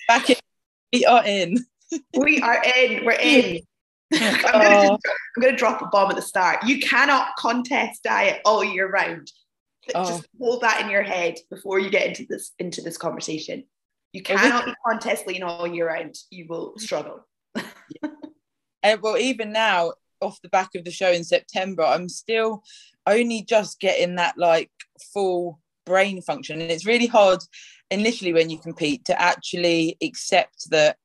Back in. We are in. We are in. We're in. I'm going to drop a bomb at the start. You cannot contest diet all year round. Just hold that in your head before you get into this conversation. You cannot be contest lean all year round. You will struggle. Well, even now, off the back of the show in September, I'm still only just getting that like full brain function, and it's really hard initially when you compete to actually accept that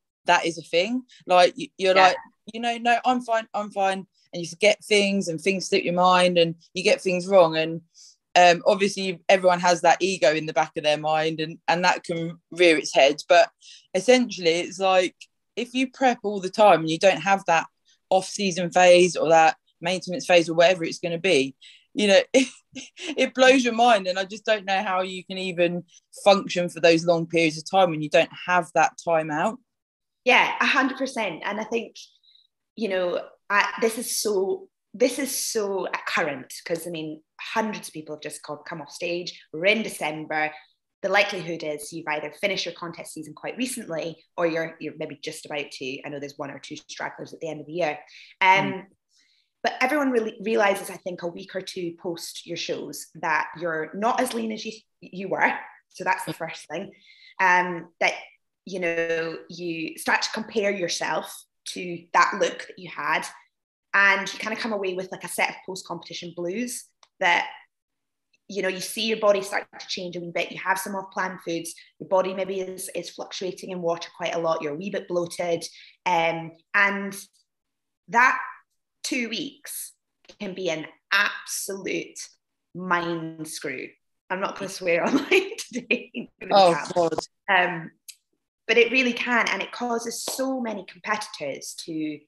is a thing. Like you're like, no, I'm fine, and you forget things and things slip your mind and you get things wrong, and obviously everyone has that ego in the back of their mind, and that can rear its head. But essentially it's like, if you prep all the time and you don't have that off-season phase or that maintenance phase or whatever it's going to be, it blows your mind. And I just don't know how you can even function for those long periods of time when you don't have that time out. Yeah, 100%. And I think, this is so current, because hundreds of people have just come off stage. We're in December. The likelihood is you've either finished your contest season quite recently, or you're maybe just about to. I know there's 1 or 2 stragglers at the end of the year. But everyone really realizes, I think, a week or 2 post your shows that you're not as lean as you were. So that's the first thing. That, you start to compare yourself to that look that you had. And you kind of come away with like a set of post-competition blues that, you see your body start to change a wee bit. You have some off-plan foods. Your body maybe is fluctuating in water quite a lot. You're a wee bit bloated. And that 2 weks can be an absolute mind screw. I'm not going to swear online today. Oh, God. But it really can. And it causes so many competitors to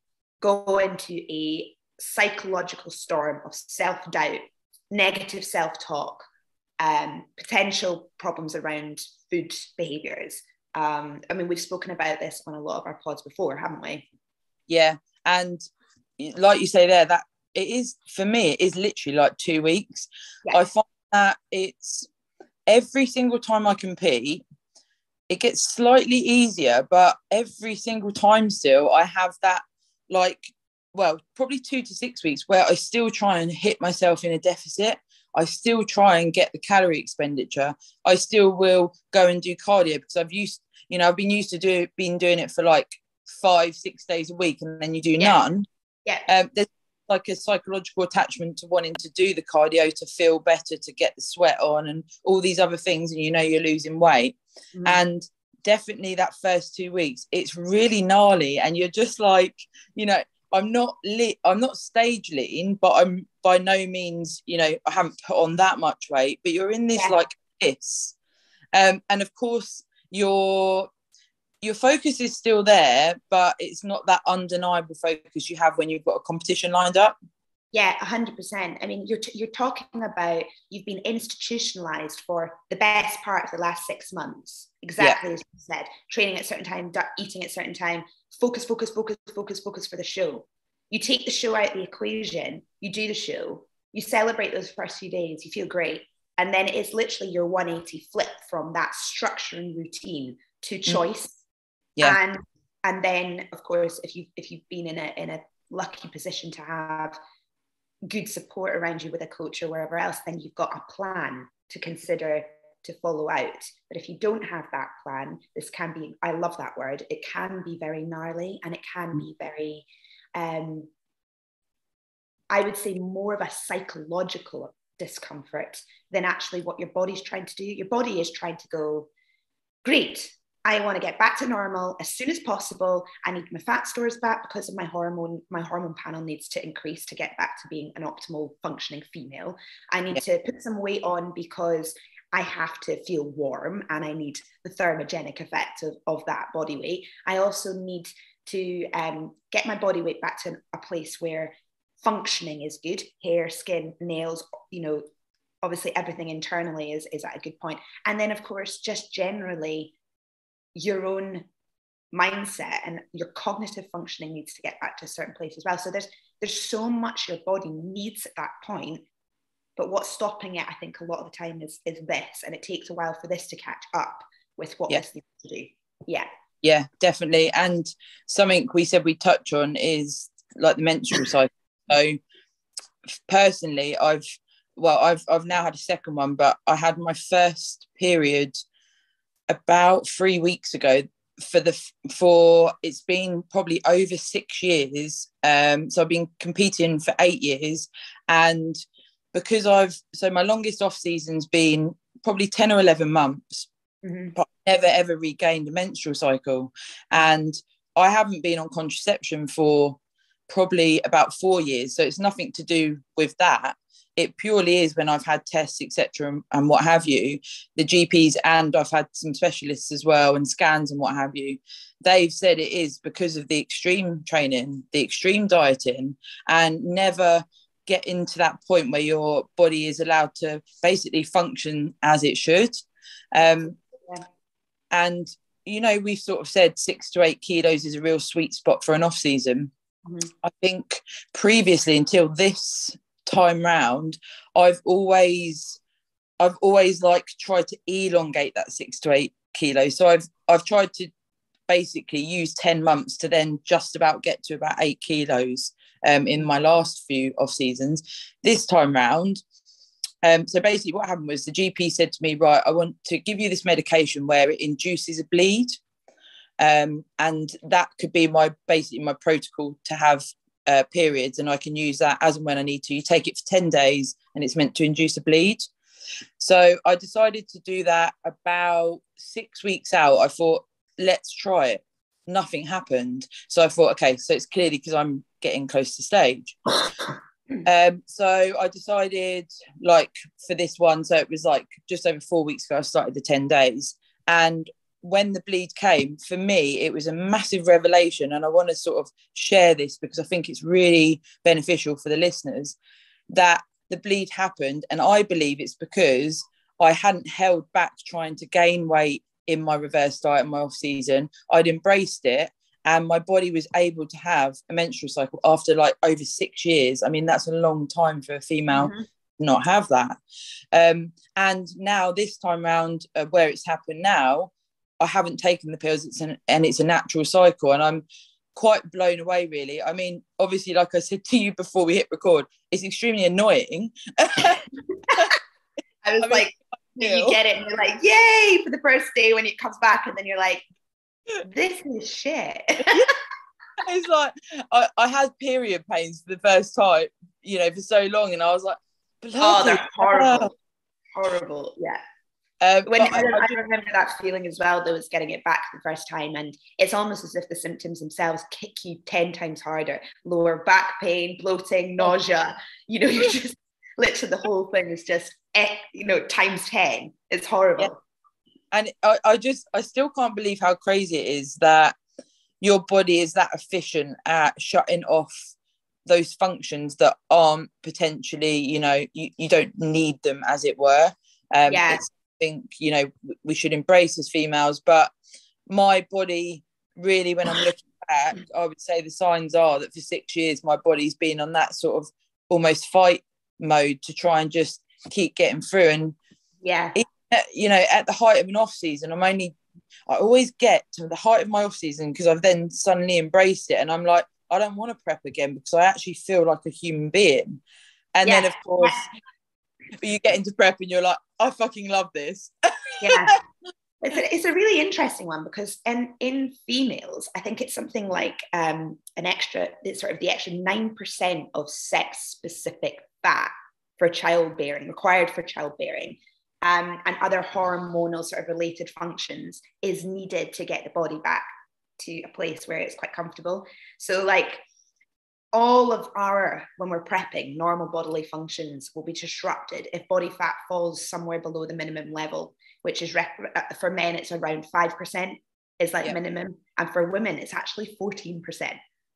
go into a psychological storm of self-doubt, negative self-talk, potential problems around food behaviours. We've spoken about this on a lot of our pods before, haven't we? Yeah, and like you say there, that it is, for me, it is literally like 2 weeks. Yeah. I find that it's every single time I compete, it gets slightly easier, but every single time still I have that, like, well, probably 2 to 6 weeks where I still try and hit myself in a deficit. I still try and get the calorie expenditure. I still will go and do cardio because I've been used to been doing it for like 5-6 days a week, and then you do none. Yeah. There's like a psychological attachment to wanting to do the cardio to feel better, to get the sweat on and all these other things, and you're losing weight. And definitely that first 2 weeks, it's really gnarly, and you're just like, I'm not stage lean, but I'm by no means, I haven't put on that much weight, but you're in this like this. And of course your focus is still there, but it's not that undeniable focus you have when you've got a competition lined up. Yeah, 100%. You're talking about, you've been institutionalized for the best part of the last 6 months. Exactly as you said, training at a certain time, eating at a certain time, focus for the show. You take the show out of the equation, you do the show, you celebrate those first few days, you feel great. And then it's literally your 180 flip from that structure and routine to choice. Yeah. And then, of course, if you've been in a lucky position to have good support around you with a coach or wherever else, then you've got a plan to consider to follow out. But if you don't have that plan, this can be, I love that word, it can be very gnarly, and it can be very, I would say, more of a psychological discomfort than actually what your body's trying to do. Your body is trying to go, great, I want to get back to normal as soon as possible. I need my fat stores back because of my hormone panel needs to increase to get back to being an optimal functioning female. I need to put some weight on because I have to feel warm, and I need the thermogenic effect of that body weight. I also need to get my body weight back to a place where functioning is good, hair, skin, nails, obviously everything internally is at a good point. And then, of course, just generally your own mindset and your cognitive functioning needs to get back to a certain place as well. So there's so much your body needs at that point, but what's stopping it, I think, a lot of the time is this, and it takes a while for this to catch up with what this needs to do. Yeah, definitely. And something we said we touch on is like the menstrual cycle. So personally, I've now had a second one, but I had my first period about 3 weeks ago. For it's been probably over 6 years. So I've been competing for 8 years, and because my longest off season's been probably 10 or 11 months. But I never ever regained a menstrual cycle, and I haven't been on contraception for probably about 4 years. So it's nothing to do with that. It purely is when I've had tests, etc., and what have you. The GPs, and I've had some specialists as well, and scans and what have you. They've said it is because of the extreme training, the extreme dieting, and never getting to that point where your body is allowed to basically function as it should. And, you know, we've sort of said 6 to 8 kilos is a real sweet spot for an off season. I think previously, until this time round, I've always like tried to elongate that 6 to 8 kilos. So I've tried to basically use 10 months to then just about get to about 8 kilos in my last few off seasons. This time round, so basically what happened was the GP said to me, right, I want to give you this medication where it induces a bleed. And that could be basically my protocol to have periods, and I can use that as and when I need to. You take it for 10 days and it's meant to induce a bleed. So I decided to do that about 6 weeks out. I thought, let's try it. Nothing happened. So I thought, okay, so it's clearly because I'm getting close to stage. So I decided, like, for this one, so it was like just over 4 weeks ago, I started the 10 days. And when the bleed came, for me, it was a massive revelation. And I want to sort of share this because I think it's really beneficial for the listeners, that the bleed happened. And I believe it's because I hadn't held back trying to gain weight in my reverse diet in my off season. I'd embraced it, and my body was able to have a menstrual cycle after like over 6 years. I mean, that's a long time for a female to not have that. And now this time around, where it's happened now, I haven't taken the pills. It's a natural cycle, and I'm quite blown away, really. I mean, obviously, like I said to you before we hit record, it's extremely annoying. I was like, you get it and you're like, yay, for the first day when it comes back, and then you're like, this is shit. It's like I had period pains for the first time, you know, for so long, and I was like, oh, they're horrible. Yeah. I remember that feeling as well, though, was getting it back the first time, and it's almost as if the symptoms themselves kick you 10 times harder. Lower back pain, bloating, nausea, you know, you're just literally, the whole thing is just, you know, times 10. It's horrible. Yeah. And I still can't believe how crazy it is that your body is that efficient at shutting off those functions that aren't potentially, you know, you don't need them, as it were. It's, I think, you know, we should embrace as females, but my body really, when I'm looking back, I would say the signs are that for 6 years my body's been on that sort of almost fight mode to try and just keep getting through. And you know, at the height of an off season, I always get to the height of my off season because I've then suddenly embraced it, and I'm like, I don't want to prep again because I actually feel like a human being. And then of course you get into prep and you're like, I fucking love this. It's a really interesting one, because in females, I think it's something like the extra 9% of sex specific fat for childbearing, required for childbearing, and other hormonal sort of related functions is needed to get the body back to a place where it's quite comfortable. So like all of when we're prepping, normal bodily functions will be disrupted if body fat falls somewhere below the minimum level, which is for men, it's around 5% is like minimum. And for women, it's actually 14%.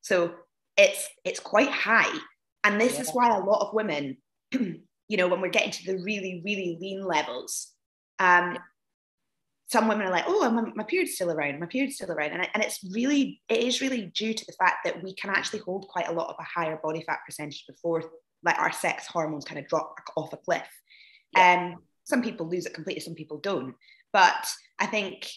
So it's quite high. And this is why a lot of women, you know, when we're getting to the really, really lean levels, some women are like, oh, my period's still around. And it is really due to the fact that we can actually hold quite a lot of a higher body fat percentage before like our sex hormones kind of drop off a cliff. Some people lose it completely, some people don't. But I think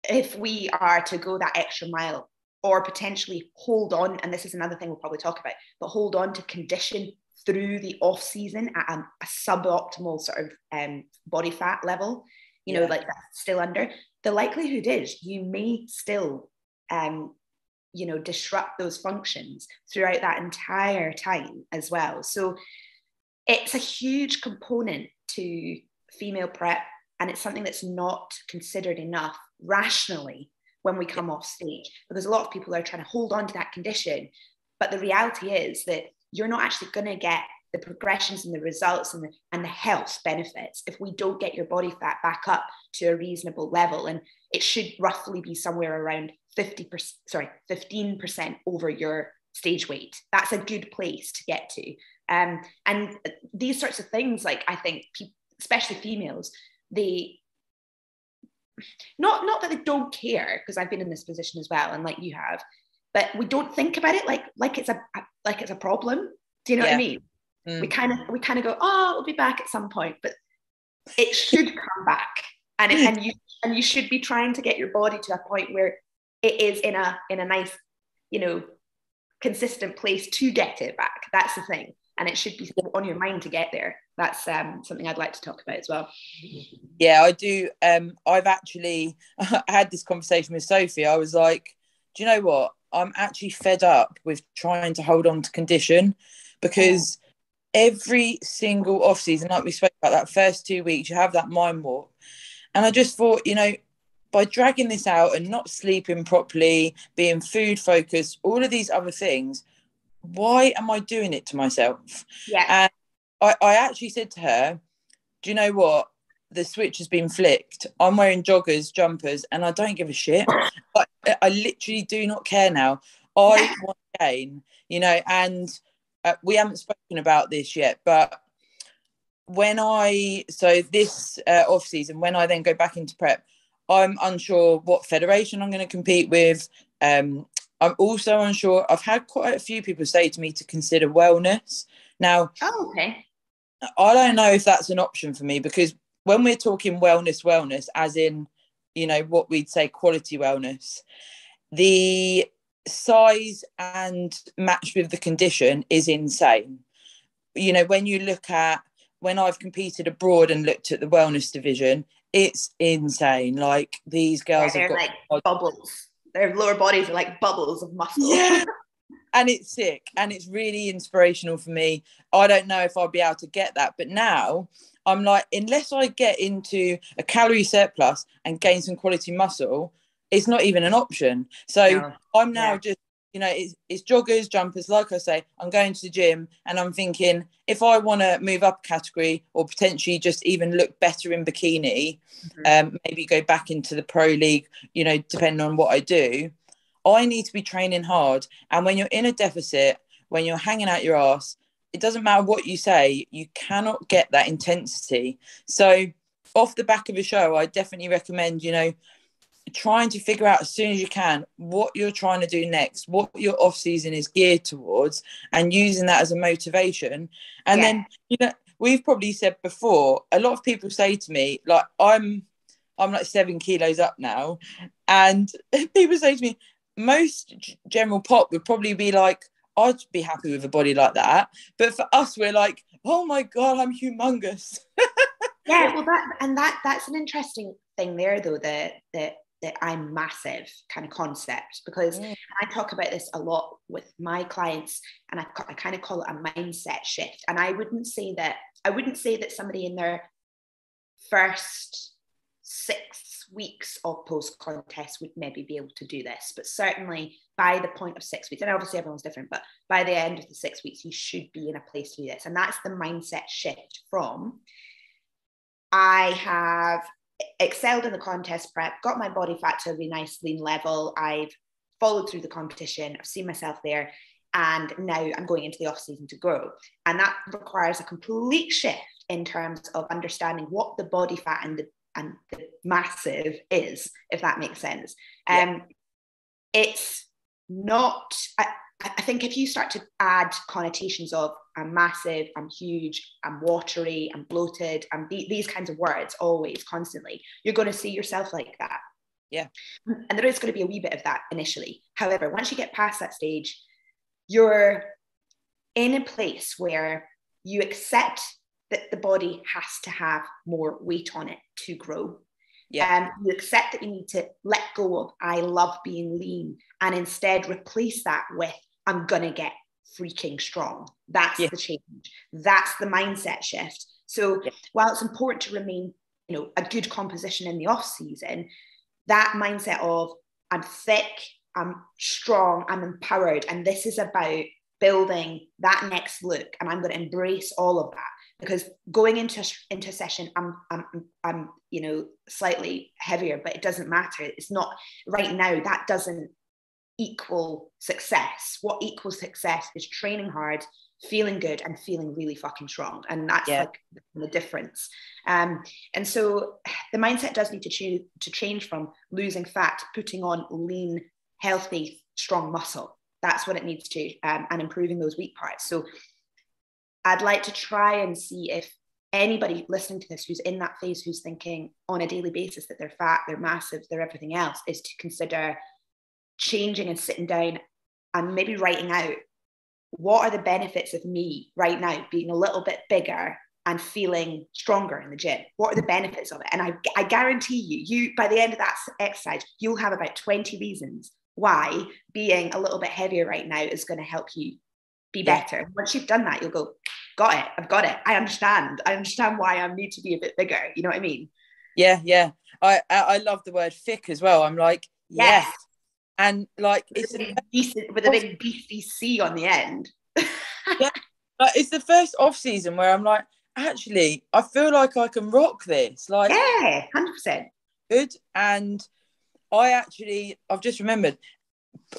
if we are to go that extra mile, or potentially hold on, and this is another thing we'll probably talk about, but hold on to condition through the off season at a suboptimal sort of body fat level, you know, like that's still under, the likelihood is you may still, you know, disrupt those functions throughout that entire time as well. So it's a huge component to female prep, and it's something that's not considered enough rationally when we come off stage, because a lot of people are trying to hold on to that condition. But the reality is that you're not actually going to get the progressions and the results and the health benefits if we don't get your body fat back up to a reasonable level. And it should roughly be somewhere around 15% over your stage weight. That's a good place to get to. And these sorts of things, like, I think people, especially females, they, not that they don't care, because I've been in this position as well, and like you have, but we don't think about it like it's a problem. Do you know what I mean? We kind of go, oh, it'll be back at some point, but it should come back, and you should be trying to get your body to a point where it is in a nice, you know, consistent place to get it back. That's the thing, and it should be on your mind to get there. That's something I'd like to talk about as well. Yeah, I do. I've actually had this conversation with Sophie. I was like, do you know what? I'm actually fed up with trying to hold on to condition, because every single off season, like we spoke about, that first 2 weeks, you have that mind warp. And I just thought, you know, by dragging this out and not sleeping properly, being food focused, all of these other things, why am I doing it to myself? Yeah. And I actually said to her, do you know what? The switch has been flicked. I'm wearing joggers, jumpers, and I don't give a shit. But I literally do not care now. I want to gain, you know, and we haven't spoken about this yet, but this off season, when I then go back into prep, I'm unsure what federation I'm going to compete with. I'm also unsure. I've had quite a few people say to me to consider wellness. Now, okay. I don't know if that's an option for me, because when we're talking wellness, as in, you know, what we'd say quality wellness, the size and match with the condition is insane. You know, when you look at, when I've competed abroad and looked at the wellness division, it's insane. Like, these girls have got like bubbles. Their lower bodies are like bubbles of muscle. Yeah. And it's sick, and it's really inspirational for me. I don't know if I'll be able to get that, but now I'm like, unless I get into a calorie surplus and gain some quality muscle, it's not even an option. So I'm now just, you know, it's joggers, jumpers. Like I say, I'm going to the gym, and I'm thinking, if I want to move up a category, or potentially just even look better in bikini, maybe go back into the pro league, you know, depending on what I do, I need to be training hard. And when you're in a deficit, when you're hanging out your ass, it doesn't matter what you say, you cannot get that intensity. So off the back of a show, I definitely recommend, you know, trying to figure out as soon as you can what you're trying to do next, what your off season is geared towards, and using that as a motivation. And then, you know, we've probably said before, a lot of people say to me, like, I'm like 7 kilos up now, and people say to me, most general pop would probably be like, I'd be happy with a body like that. But for us, we're like, oh my God, I'm humongous. Yeah, well, that's an interesting thing there, though, that I'm massive kind of concept, because I talk about this a lot with my clients, and I kind of call it a mindset shift. And I wouldn't say that somebody in their first 6 weeks of post contest would maybe be able to do this, but certainly by the point of 6 weeks, and obviously everyone's different, but by the end of the 6 weeks, you should be in a place to do this. And that's the mindset shift from, I have excelled in the contest prep, got my body fat to a really nice lean level, I've followed through the competition, I've seen myself there, and now I'm going into the off season to grow. And that requires a complete shift in terms of understanding what the body fat and the massive is, if that makes sense. It's not, I think if you start to add connotations of I'm massive, I'm huge, I'm watery, I'm bloated, these kinds of words always, constantly, you're going to see yourself like that. Yeah. And there is going to be a wee bit of that initially. However, once you get past that stage, you're in a place where you accept that the body has to have more weight on it to grow. Yeah. You accept that you need to let go of I love being lean and instead replace that with I'm gonna get freaking strong. That's the change. That's the mindset shift. So while it's important to remain, you know, a good composition in the off season, that mindset of I'm thick, I'm strong, I'm empowered, and this is about building that next look, and I'm going to embrace all of that, because going into session, I'm you know, slightly heavier, but it doesn't matter. It's not right now. That doesn't equal success. What equals success is training hard, feeling good, and feeling really fucking strong, and that's like the difference. And so the mindset does need to change from losing fat, putting on lean, healthy, strong muscle. That's what it needs to, and improving those weak parts. So I'd like to try and see if anybody listening to this who's in that phase, who's thinking on a daily basis that they're fat, they're massive, they're everything else, is to consider changing and sitting down and maybe writing out, what are the benefits of me right now being a little bit bigger and feeling stronger in the gym? What are the benefits of it? And I guarantee you by the end of that exercise, you'll have about 20 reasons why being a little bit heavier right now is going to help you be better. Once you've done that, you'll go, got it, I've got it. I understand why I need to be a bit bigger. You know what I mean? Yeah. I love the word thick as well. I'm like, yes. And like, with a big beefy C on the end. Yeah, like, it's the first off season where I'm like, actually, I feel like I can rock this. Like, 100%. Good. And I've just remembered,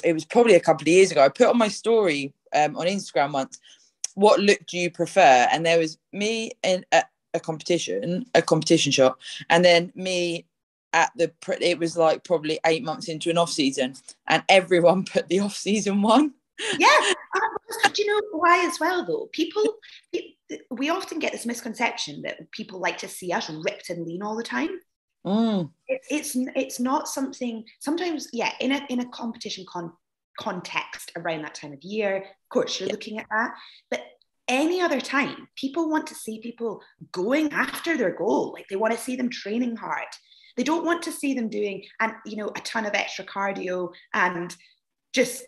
it was probably a couple of years ago, I put on my story on Instagram once, what look do you prefer? And there was me in a competition shot, and then me at it was like probably 8 months into an off season, and everyone put the off season one. Yeah. Do you know why as well, though? We often get this misconception that people like to see us ripped and lean all the time. It's not something, sometimes, in a competition context around that time of year, of course, you're looking at that. But any other time, people want to see people going after their goal. Like, they want to see them training hard. They don't want to see them doing, and you know, a ton of extra cardio and just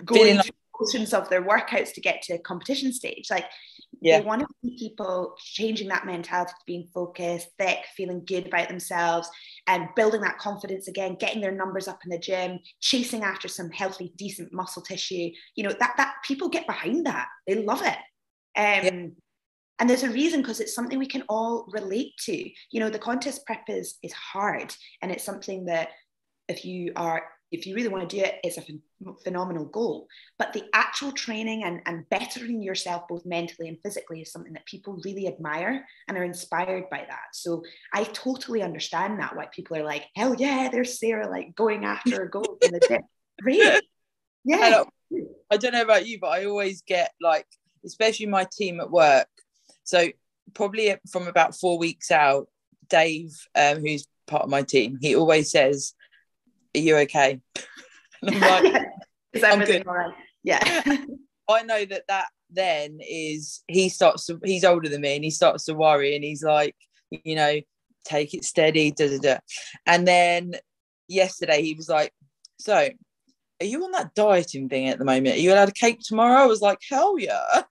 going through motions of their workouts to get to a competition stage. Like, they want to see people changing that mentality to being focused, thick, feeling good about themselves, and building that confidence again, getting their numbers up in the gym, chasing after some healthy, decent muscle tissue. You know, that people get behind that. They love it. And there's a reason, because it's something we can all relate to. You know, the contest prep is hard, and it's something that if you really want to do it, it's a phenomenal goal. But the actual training and bettering yourself both mentally and physically is something that people really admire and are inspired by that. So I totally understand that, why people are like, hell yeah, there's Sarah, like going after a goal in the gym. Great. Yeah. I don't know about you, but I always get, like, especially my team at work. So probably from about 4 weeks out, Dave, who's part of my team, he always says, are you okay? And I'm like, is everything all right? Yeah. I know that then is, he's older than me, and he starts to worry, and he's like, you know, take it steady, And then yesterday he was like, so are you on that dieting thing at the moment? Are you allowed a cake tomorrow? I was like, hell yeah.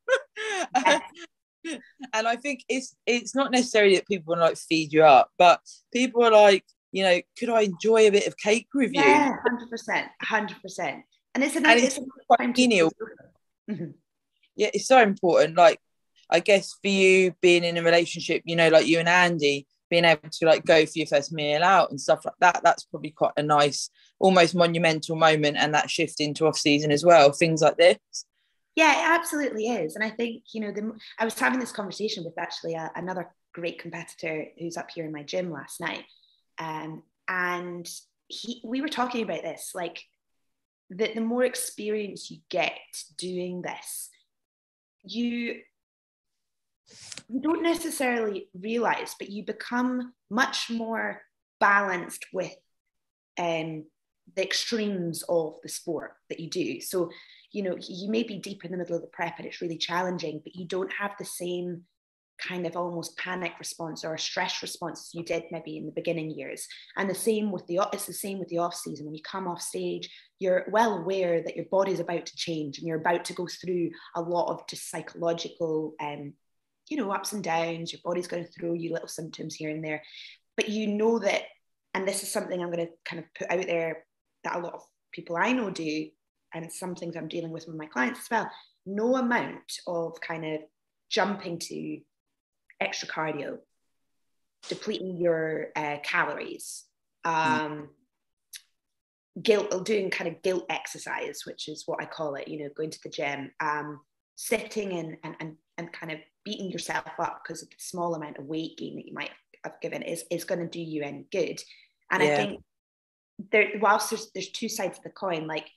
And I think it's not necessarily that people want to like feed you up, but people are like, you know, could I enjoy a bit of cake with you? Yeah, 100%. And it's quite genial. Yeah, it's so important. Like, I guess for you being in a relationship, you know, like you and Andy, being able to like go for your first meal out and stuff like that, that's probably quite a nice, almost monumental moment, and that shift into off season as well, things like this. Yeah, it absolutely is. And I think, you know, I was having this conversation with actually another great competitor who's up here in my gym last night. And we were talking about this, like the more experience you get doing this, you don't necessarily realize, but you become much more balanced with the extremes of the sport that you do. So, you know, you may be deep in the middle of the prep and it's really challenging, but you don't have the same kind of almost panic response or a stress response you did maybe in the beginning years. And it's the same with the off season. When you come off stage, you're well aware that your body's about to change and you're about to go through a lot of just psychological, you know, ups and downs. Your body's going to throw you little symptoms here and there, but you know that, and this is something I'm going to kind of put out there that a lot of people I know do, and some things I'm dealing with my clients as well. No amount of kind of jumping to extra cardio, depleting your calories, doing kind of guilt exercise, which is what I call it, you know, going to the gym, sitting in and kind of beating yourself up because of the small amount of weight gain that you might have given is going to do you any good. And I think whilst there's two sides of the coin, like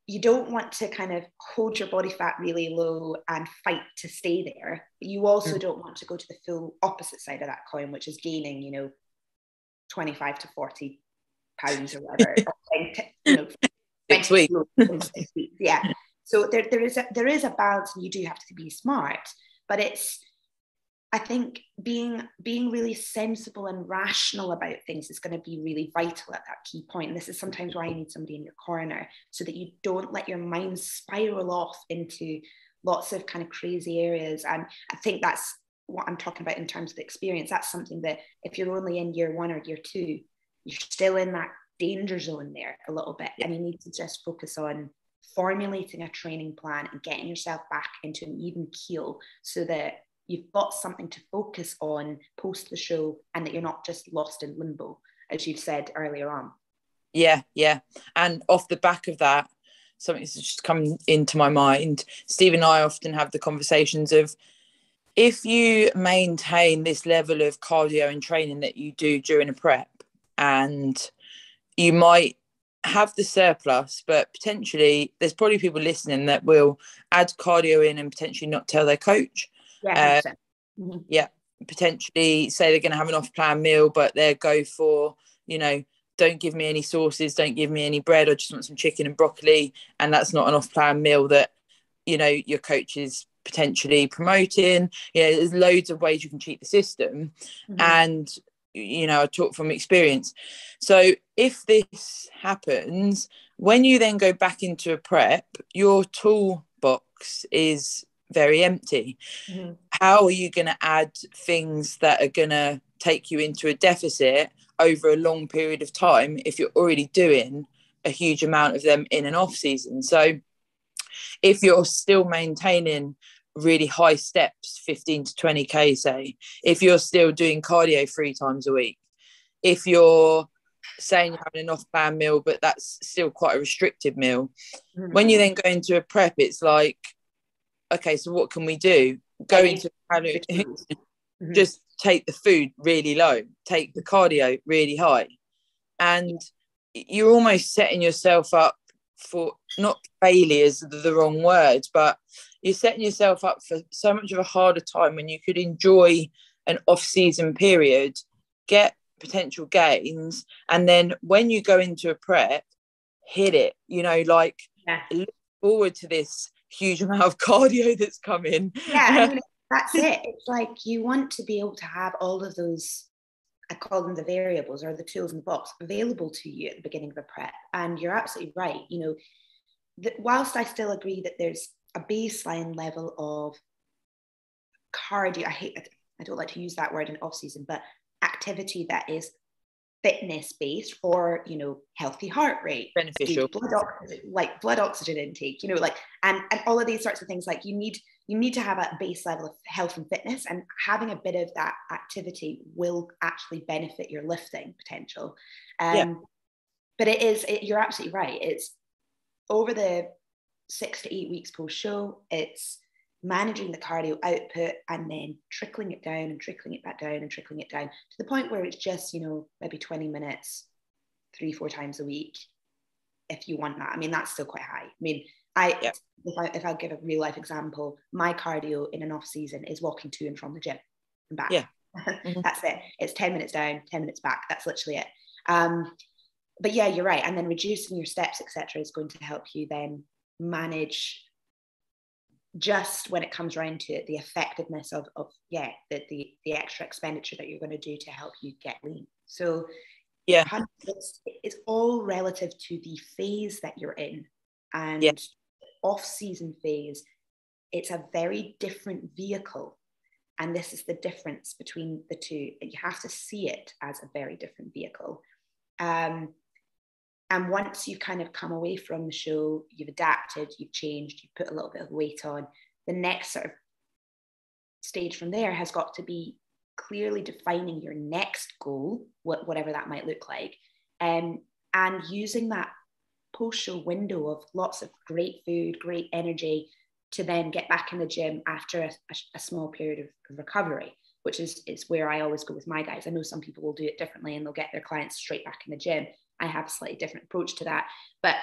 you don't want to kind of hold your body fat really low and fight to stay there. But you also don't want to go to the full opposite side of that coin, which is gaining, you know, 25 to 40 pounds or whatever. You know, 6 weeks. Yeah. So there is a balance, and you do have to be smart, but I think being really sensible and rational about things is going to be really vital at that key point. And this is sometimes why you need somebody in your corner, so that you don't let your mind spiral off into lots of kind of crazy areas. And I think that's what I'm talking about in terms of the experience. That's something that if you're only in year 1 or year 2, you're still in that danger zone there a little bit. And you need to just focus on formulating a training plan and getting yourself back into an even keel, so that you've got something to focus on post the show, and that you're not just lost in limbo, as you've said earlier on. Yeah. And off the back of that, something's just come into my mind. Steve and I often have the conversations of, if you maintain this level of cardio and training that you do during a prep, and you might have the surplus, but potentially there's probably people listening that will add cardio in and potentially not tell their coach. Yeah, potentially say they're going to have an off-plan meal, but they'll go for, you know, don't give me any sauces, don't give me any bread, I just want some chicken and broccoli. And that's not an off-plan meal that, you know, your coach is potentially promoting. You know, there's loads of ways you can cheat the system. And, you know, I talk from experience. So if this happens, when you then go back into a prep, your toolbox is very empty. How are you going to add things that are going to take you into a deficit over a long period of time if you're already doing a huge amount of them in an off season? So if you're still maintaining really high steps, 15 to 20k, say, if you're still doing cardio 3 times a week, if you're saying you're having an off-plan meal, but that's still quite a restricted meal, when you then go into a prep, it's like, okay, so what can we do? Go into calorie, just take the food really low, take the cardio really high, and you're almost setting yourself up for, not failure is the wrong word, but you're setting yourself up for so much of a harder time when you could enjoy an off-season period, get potential gains, and then when you go into a prep, hit it, you know, like look forward to this huge amount of cardio that's coming. I mean, that's it. It's like you want to be able to have all of those, I call them the variables or the tools in the box, available to you at the beginning of a prep. And you're absolutely right. You know, whilst I still agree that there's a baseline level of cardio, I don't like to use that word in off season, but activity that is fitness based, or, you know, healthy heart rate, beneficial, blood oxygen intake, you know, like, and all of these sorts of things. Like you need to have a base level of health and fitness, and having a bit of that activity will actually benefit your lifting potential. But you're absolutely right. It's over the 6 to 8 weeks post show, it's managing the cardio output and then trickling it down and trickling it back down and trickling it down to the point where it's just, you know, maybe 20 minutes 3-4 times a week if you want that. I mean, that's still quite high. I mean, if I give a real life example, my cardio in an off season is walking to and from the gym and back. That's it. It's 10 minutes down, 10 minutes back. That's literally it. But yeah, you're right. And then reducing your steps, etc., is going to help you then manage, just when it comes around to it, the effectiveness of the extra expenditure that you're going to do to help you get lean. So yeah, it's all relative to the phase that you're in. And yeah, off-season phase, it's a very different vehicle. And this is the difference between the two. You have to see it as a very different vehicle. And once you've kind of come away from the show, you've adapted, you've changed, you've put a little bit of weight on, the next sort of stage from there has got to be clearly defining your next goal, whatever that might look like, and using that post-show window of lots of great food, great energy, to then get back in the gym after a small period of recovery, which is where I always go with my guys. I know some people will do it differently and they'll get their clients straight back in the gym. I have a slightly different approach to that. But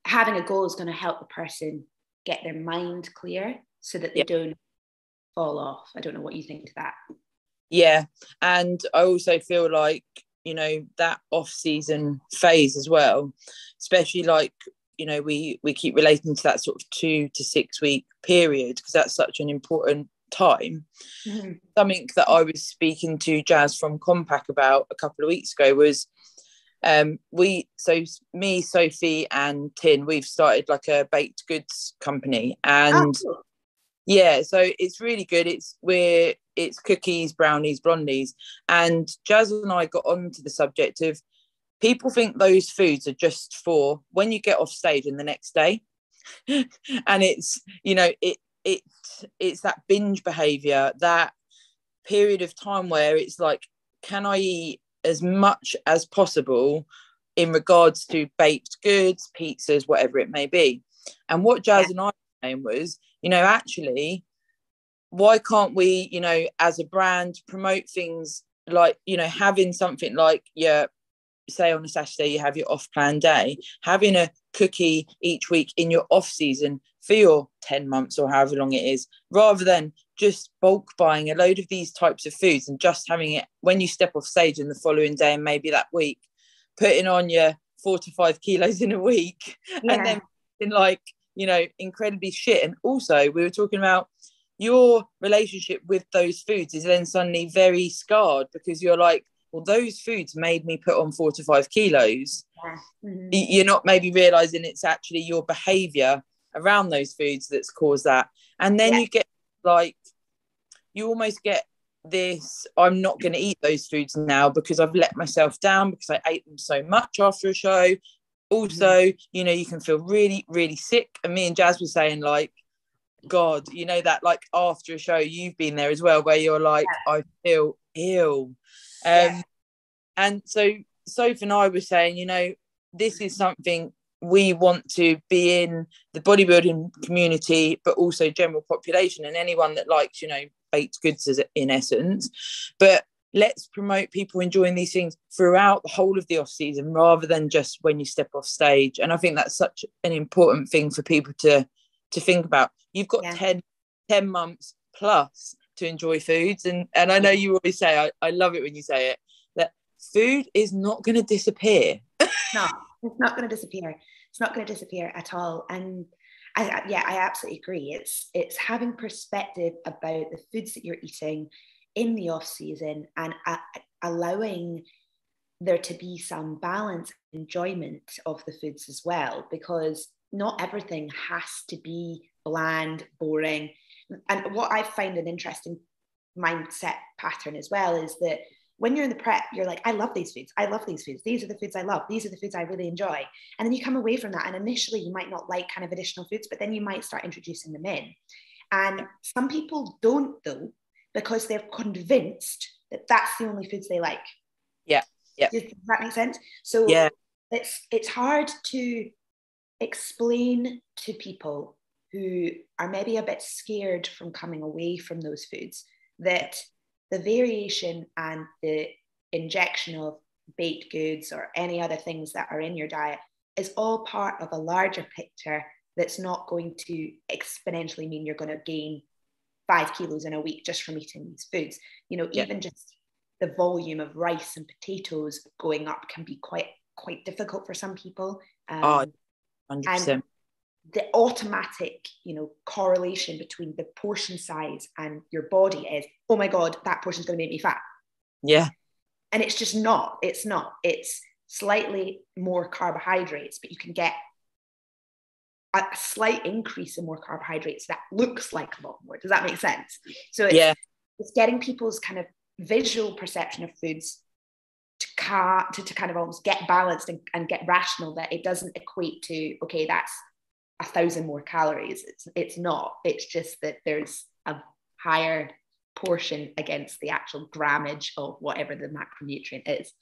having a goal is going to help the person get their mind clear so that they don't fall off. I don't know what you think to that. Yeah. And I also feel like, you know, that off-season phase as well, especially like, you know, we keep relating to that sort of 2 to 6 week period because that's such an important time. Mm-hmm. Something that I was speaking to Jazz from Compact about a couple of weeks ago was me, Sophie and Tin, we've started like a baked goods company, and so it's really good. It's cookies, brownies, blondies, and Jazz and I got onto the subject of people think those foods are just for when you get off stage and the next day. And it's, you know, it's that binge behavior, that period of time where it's like, can I eat as much as possible in regards to baked goods, pizzas, whatever it may be? And what Jazz and I were saying was, you know, actually, why can't we, you know, as a brand promote things like, you know, having something like say on a Saturday you have your off-plan day, having a cookie each week in your off-season for your 10 months or however long it is, rather than just bulk buying a load of these types of foods and just having it when you step off stage in the following day and maybe that week, putting on your 4 to 5 kilos in a week and then in like, you know, incredibly shit. And also we were talking about your relationship with those foods is then suddenly very scarred because you're like, well, those foods made me put on 4 to 5 kilos. Mm-hmm. You're not maybe realizing it's actually your behavior around those foods that's caused that. And then you get like, you almost get this, I'm not going to eat those foods now because I've let myself down because I ate them so much after a show. Also, you know, you can feel really, really sick. And me and Jazz were saying like, God, you know, that like after a show, you've been there as well, where you're like, I feel ill. And so Sophie and I were saying, you know, this is something we want to be in the bodybuilding community, but also general population and anyone that likes, you know, baked goods in essence. But let's promote people enjoying these things throughout the whole of the off season rather than just when you step off stage. And I think that's such an important thing for people to think about. You've got 10 months plus to enjoy foods. And I know you always say, I love it when you say it, that food is not going to disappear. No, it's not going to disappear. It's not going to disappear at all. And I absolutely agree. It's having perspective about the foods that you're eating in the off season and allowing there to be some balance and enjoyment of the foods as well, because not everything has to be bland, boring. And what I find an interesting mindset pattern as well is that when you're in the prep, you're like, I love these foods. I love these foods. These are the foods I love. These are the foods I really enjoy. And then you come away from that. And initially you might not like kind of additional foods, but then you might start introducing them in. And some people don't though, because they're convinced that that's the only foods they like. Yeah. Yeah. Does that make sense? So it's hard to explain to people who are maybe a bit scared from coming away from those foods that the variation and the injection of baked goods or any other things that are in your diet is all part of a larger picture that's not going to exponentially mean you're going to gain 5 kilos in a week just from eating these foods. You know, even just the volume of rice and potatoes going up can be quite difficult for some people. 100%. And the automatic, correlation between the portion size and your body is, oh my God, that portion's going to make me fat. Yeah. And it's just not. It's slightly more carbohydrates, but you can get a slight increase in more carbohydrates that looks like a lot more. Does that make sense? So it's getting people's kind of visual perception of foods to kind of almost get balanced and get rational, that it doesn't equate to, okay, that's 1,000 more calories. It's not. It's just that there's a higher portion against the actual grammage of whatever the macronutrient is.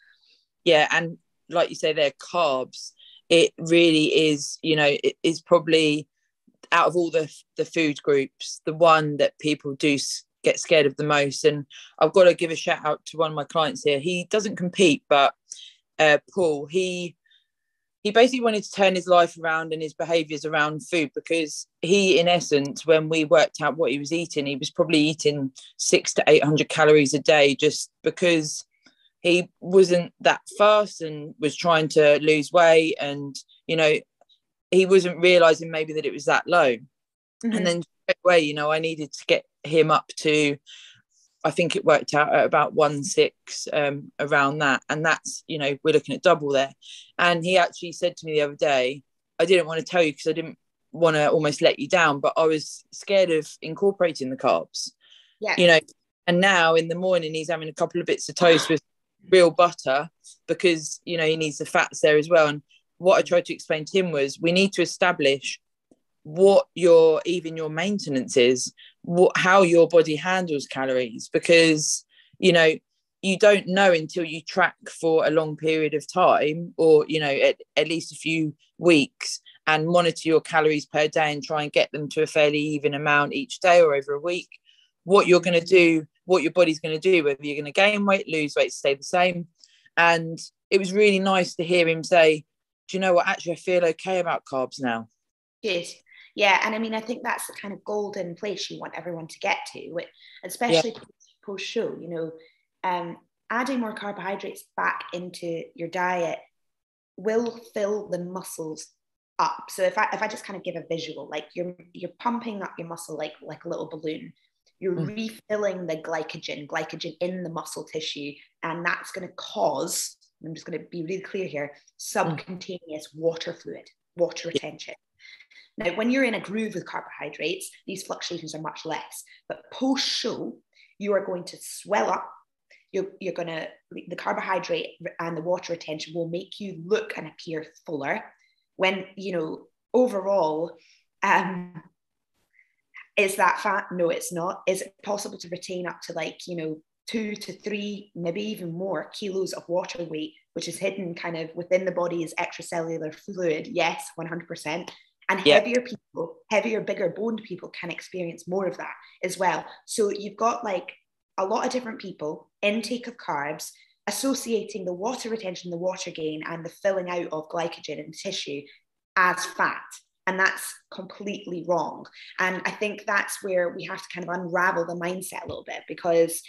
Yeah, and like you say, they're carbs. It really is, it is probably, out of all the food groups, the one that people do get scared of the most. And I've got to give a shout out to one of my clients here. He doesn't compete, but Paul, he basically wanted to turn his life around and his behaviours around food, because he, in essence, when we worked out what he was eating, he was probably eating 600 to 800 calories a day, just because he wasn't that fast and was trying to lose weight. And, he wasn't realising maybe that it was that low. Mm-hmm. And then straight away, I needed to get him up to, I think it worked out at about 1.6, around that. And that's, we're looking at double there. And he actually said to me the other day, I didn't want to tell you because I didn't want to almost let you down, but I was scared of incorporating the carbs. Yeah. And now in the morning, he's having a couple of bits of toast with real butter, because, he needs the fats there as well. And what I tried to explain to him was, we need to establish what your maintenance is, how your body handles calories, because you don't know until you track for a long period of time, or at least a few weeks, and monitor your calories per day and try and get them to a fairly even amount each day or over a week, what you're going to do, what your body's going to do, whether you're going to gain weight, lose weight, stay the same. And it was really nice to hear him say, do you know what, actually I feel okay about carbs now. Good. Yeah, and I mean, I think that's the kind of golden place you want everyone to get to, especially post-show. Adding more carbohydrates back into your diet will fill the muscles up. So if I just kind of give a visual, like you're pumping up your muscle like a little balloon, you're refilling the glycogen in the muscle tissue, and that's going to cause, I'm just going to be really clear here, subcutaneous water retention. Now, when you're in a groove with carbohydrates, these fluctuations are much less. But post-show, you are going to swell up. You're going to, the carbohydrate and the water retention will make you look and appear fuller. When, overall, is that fat? No, it's not. Is it possible to retain up to 2 to 3, maybe even more kilos of water weight, which is hidden kind of within the body's extracellular fluid? Yes, 100%. And heavier, bigger boned people can experience more of that as well. So you've got a lot of different people, intake of carbs, associating the water retention, the water gain, and the filling out of glycogen in tissue as fat. And that's completely wrong. And I think that's where we have to kind of unravel the mindset a little bit, because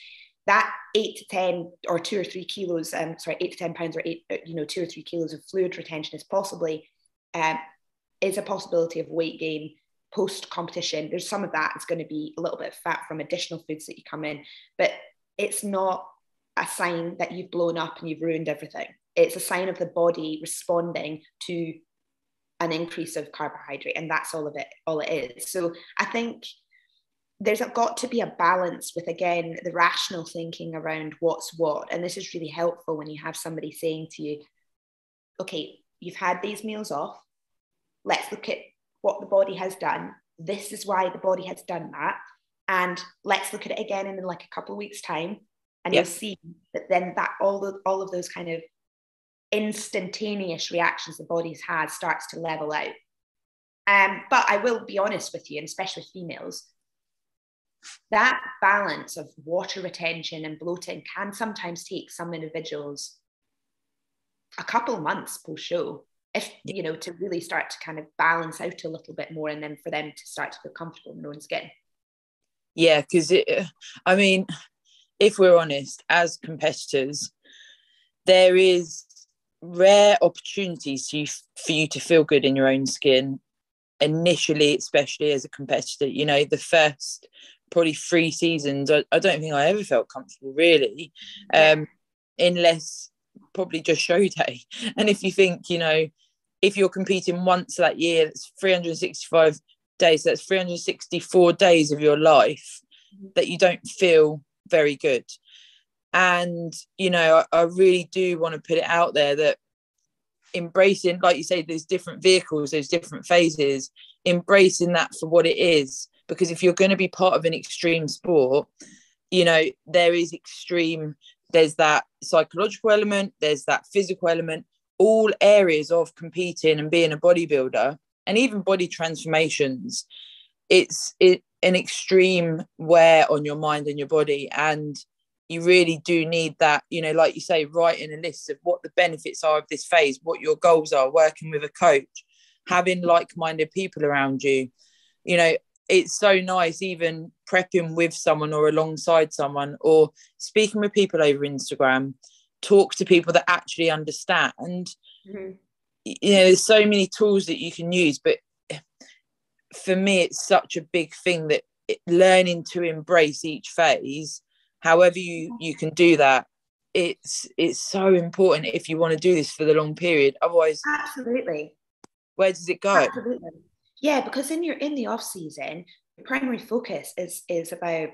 that 8 to 10 or 2 or 3 kilos, 8 to 10 pounds or 2 or 3 kilos of fluid retention is a possibility of weight gain post competition. There's some of that. It's going to be a little bit of fat from additional foods that you come in, but it's not a sign that you've blown up and you've ruined everything. It's a sign of the body responding to an increase of carbohydrate, and that's all it is. So I think there's got to be a balance with, again, the rational thinking around what's what. And this is really helpful when you have somebody saying to you, okay, you've had these meals off, let's look at what the body has done. This is why the body has done that. And let's look at it again in a couple of weeks' time. And you'll see that then that all of those kind of instantaneous reactions the body's had starts to level out. But I will be honest with you, and especially females, that balance of water retention and bloating can sometimes take some individuals a couple of months post-show, if to really start to kind of balance out a little bit more, and then for them to start to feel comfortable in their own skin. Yeah, because if we're honest, as competitors, there is rare opportunities for you to feel good in your own skin initially, especially as a competitor. You know, the first probably 3 seasons, I don't think I ever felt comfortable really, unless probably just show day. And if you think, you know, if you're competing once that year, that's 365 days, that's 364 days of your life that you don't feel very good. And, you know, I really do want to put it out there that embracing, like you say, there's different vehicles, there's different phases, embracing that for what it is. Because if you're going to be part of an extreme sport, you know, there's that psychological element, there's that physical element, all areas of competing and being a bodybuilder, and even body transformations. It's an extreme wear on your mind and your body. And you really do need that, you know, like you say, writing a list of what the benefits are of this phase, what your goals are, working with a coach, having like-minded people around you. You know, it's so nice even prepping with someone or alongside someone, or speaking with people over Instagram, talk to people that actually understand. You know, there's so many tools that you can use, but for me, it's such a big thing that learning to embrace each phase, however you can do that, it's so important if you want to do this for the long period. Otherwise, absolutely, where does it go? Absolutely. Yeah, because in the off season, your primary focus is about,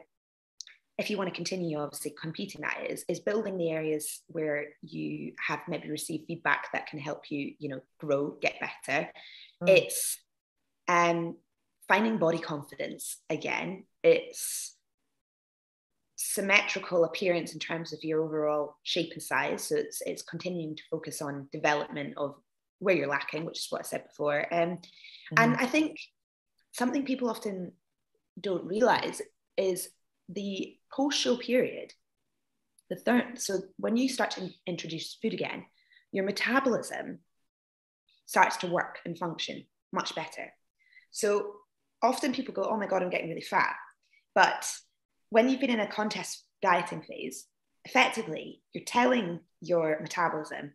if you want to continue obviously competing, that is building the areas where you have maybe received feedback that can help you, you know, grow, get better. It's finding body confidence again. It's symmetrical appearance in terms of your overall shape and size. So it's continuing to focus on development of where you're lacking, which is what I said before. And I think something people often don't realize is the post-show period, so when you start to introduce food again, your metabolism starts to work and function much better. So often people go, oh my God, I'm getting really fat. But when you've been in a contest dieting phase, effectively, you're telling your metabolism,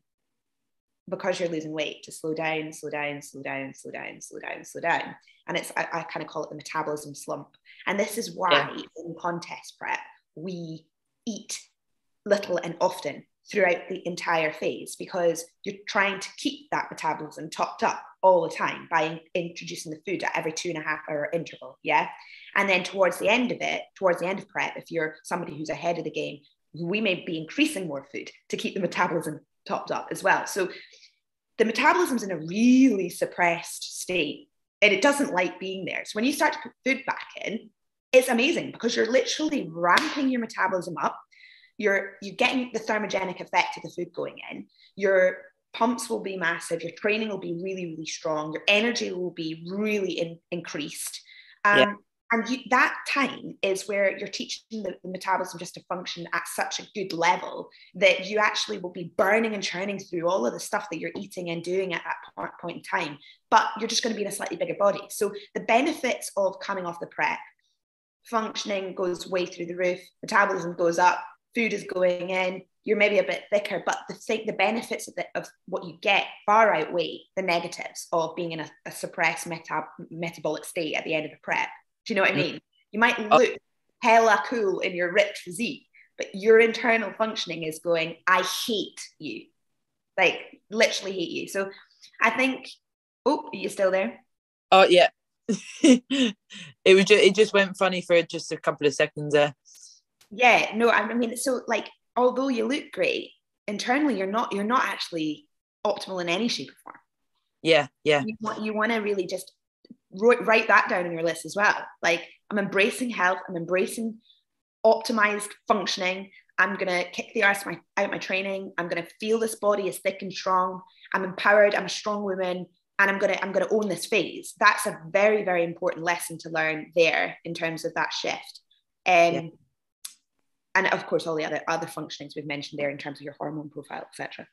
because you're losing weight, to slow down, slow down, slow down, slow down, slow down, slow down. And I kind of call it the metabolism slump. And this is why in contest prep, we eat little and often throughout the entire phase, because you're trying to keep that metabolism topped up all the time by introducing the food at every 2.5 hour interval. Yeah. And then towards the end of prep, if you're somebody who's ahead of the game, we may be increasing more food to keep the metabolism topped up as well. So the metabolism's in a really suppressed state and it doesn't like being there. So when you start to put food back in, it's amazing because you're literally ramping your metabolism up. You're getting the thermogenic effect of the food going in. Your pumps will be massive. Your training will be really, really strong. Your energy will be really increased. And that time is where you're teaching the metabolism just to function at such a good level that you actually will be burning and churning through all of the stuff that you're eating and doing at that point in time. But you're just going to be in a slightly bigger body. So the benefits of coming off the prep, functioning goes way through the roof, metabolism goes up, food is going in, you're maybe a bit thicker, but the benefits of what you get far outweigh the negatives of being in a suppressed metabolic state at the end of the prep. Do you know what I mean? You might look hella cool in your ripped physique, but your internal functioning is going, I hate you. Like, literally hate you. So I think, are you still there? Oh, yeah. It just went funny for just a couple of seconds there. Yeah, no, I mean, so like, although you look great, internally, you're not actually optimal in any shape or form. Yeah. You want to really just write that down on your list as well. Like, I'm embracing health, I'm embracing optimized functioning, I'm gonna kick the arse out my training, I'm gonna feel this body is thick and strong, I'm empowered, I'm a strong woman, and I'm gonna own this phase. That's a very, very important lesson to learn there in terms of that shift. And of course all the other functionings we've mentioned there in terms of your hormone profile, etc.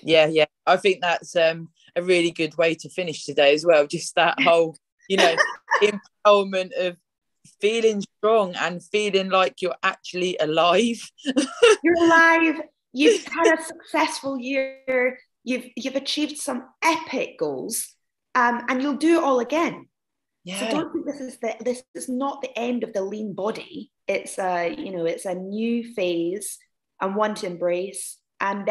Yeah. I think that's a really good way to finish today as well. Just that whole, empowerment of feeling strong and feeling like you're actually alive. You're alive. You've had a successful year. You've achieved some epic goals, and you'll do it all again. Yeah. So don't think this is not the end of the lean body. It's it's a new phase and one to embrace. And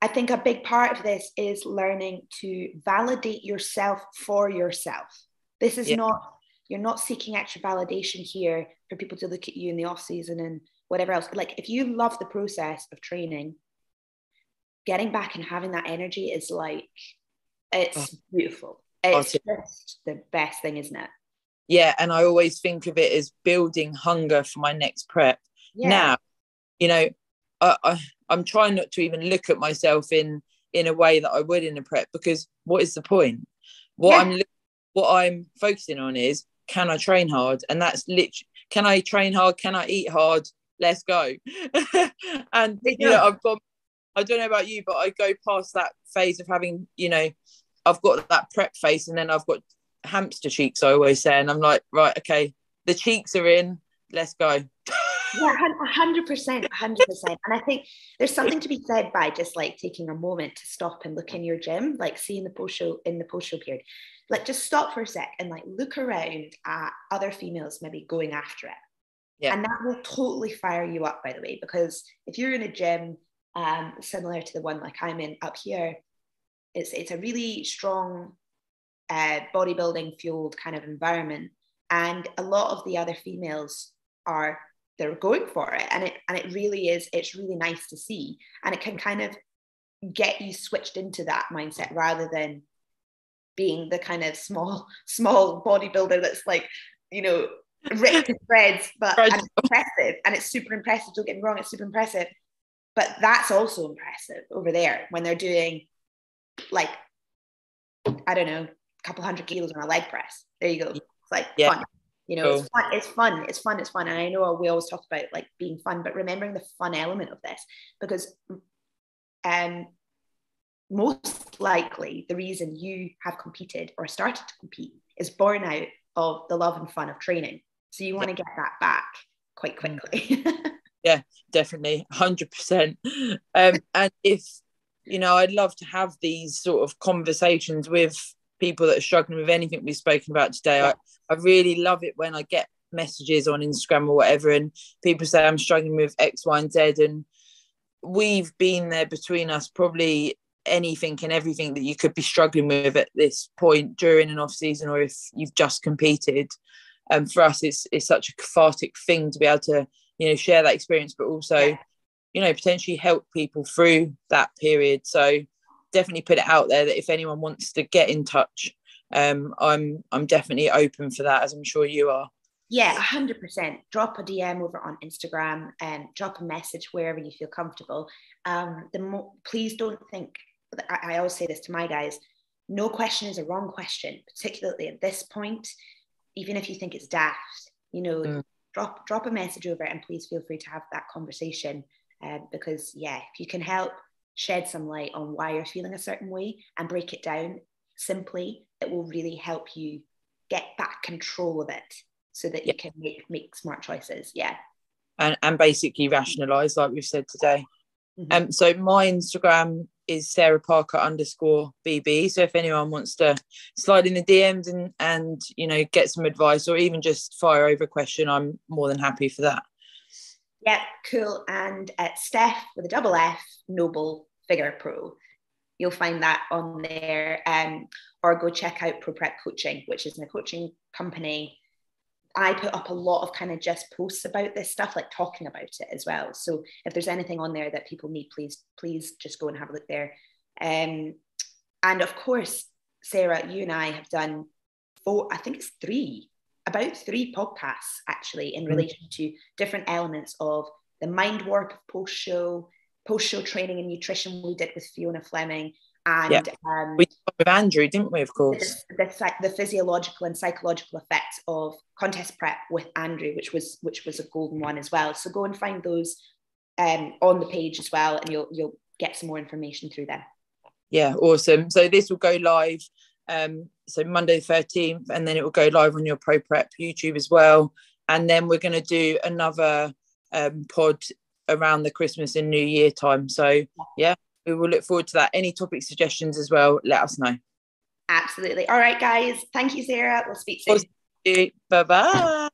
I think a big part of this is learning to validate yourself for yourself. This is not, you're not seeking extra validation here for people to look at you in the off season and whatever else. Like, if you love the process of training, getting back and having that energy is like, it's beautiful. It's just the best thing, isn't it? Yeah, and I always think of it as building hunger for my next prep. Yeah. Now, I'm trying not to even look at myself in a way that I would in a prep, because what is the point? What I'm focusing on is, can I train hard? And that's literally, can I train hard? Can I eat hard? Let's go. And I don't know about you, but I go past that phase of having, I've got that prep face, and then I've got hamster cheeks, I always say, and I'm like, right, okay, the cheeks are in, let's go. Yeah, 100%. And I think there's something to be said by just like taking a moment to stop and look in your gym, like seeing the post-show period, like just stop for a sec and like look around at other females maybe going after it. Yeah. And that will totally fire you up, by the way, because if you're in a gym similar to the one like I'm in up here, it's a really strong bodybuilding fueled kind of environment, and a lot of the other females they're going for it, and it really is, it's really nice to see, and it can kind of get you switched into that mindset rather than being the kind of small bodybuilder that's like, ripped to shreds, but and impressive, and it's super impressive, don't get me wrong, it's super impressive, but that's also impressive over there when they're doing like, I don't know, a couple 100 kilos on a leg press. There you go. It's like fun. Cool. It's fun. And I know we always talk about like being fun, but remembering the fun element of this, because most likely the reason you have competed or started to compete is born out of the love and fun of training. So you want to get that back quite quickly. Yeah, definitely. 100%. And if, I'd love to have these sort of conversations with people that are struggling with anything we've spoken about today. Yeah. I really love it when I get messages on Instagram or whatever, and people say I'm struggling with X, Y, and Z, and we've been there between us, probably anything and everything that you could be struggling with at this point during an off season, or if you've just competed. For us, it's such a cathartic thing to be able to, share that experience, but also, potentially help people through that period. So definitely put it out there that if anyone wants to get in touch, I'm definitely open for that, as I'm sure you are. Yeah, 100%. Drop a DM over on Instagram and drop a message wherever you feel comfortable. Please don't think, I always say this to my guys, no question is a wrong question, particularly at this point. Even if you think it's daft, drop a message over and please feel free to have that conversation, because if you can help shed some light on why you're feeling a certain way and break it down simply, it will really help you get back control of it so that you can make smart choices. And basically rationalize, like we've said today. Mm-hmm. So my Instagram is sarahparker_bb. So if anyone wants to slide in the DMs and get some advice, or even just fire over a question, I'm more than happy for that. Yeah, cool. And at Steff with a double F, Noble Figure Pro. You'll find that on there. Or go check out Pro Prep Coaching, which is a coaching company. I put up a lot of kind of just posts about this stuff, like talking about it as well. So if there's anything on there that people need, please just go and have a look there. And of course, Sarah, you and I have done about three podcasts actually in relation to different elements of the mind work of post-show training and nutrition we did with Fiona Fleming. And we talked with Andrew, didn't we, of course? The physiological and psychological effects of contest prep with Andrew, which was a golden one as well. So go and find those on the page as well, and you'll get some more information through them. Yeah, awesome. So this will go live So Monday the 13th, and then it will go live on your Pro Prep YouTube as well. And then we're going to do another pod around the Christmas and New Year time. So yeah, we will look forward to that. Any topic suggestions as well, let us know. Absolutely. All right, guys. Thank you, Sarah. We'll speak soon. Bye-bye.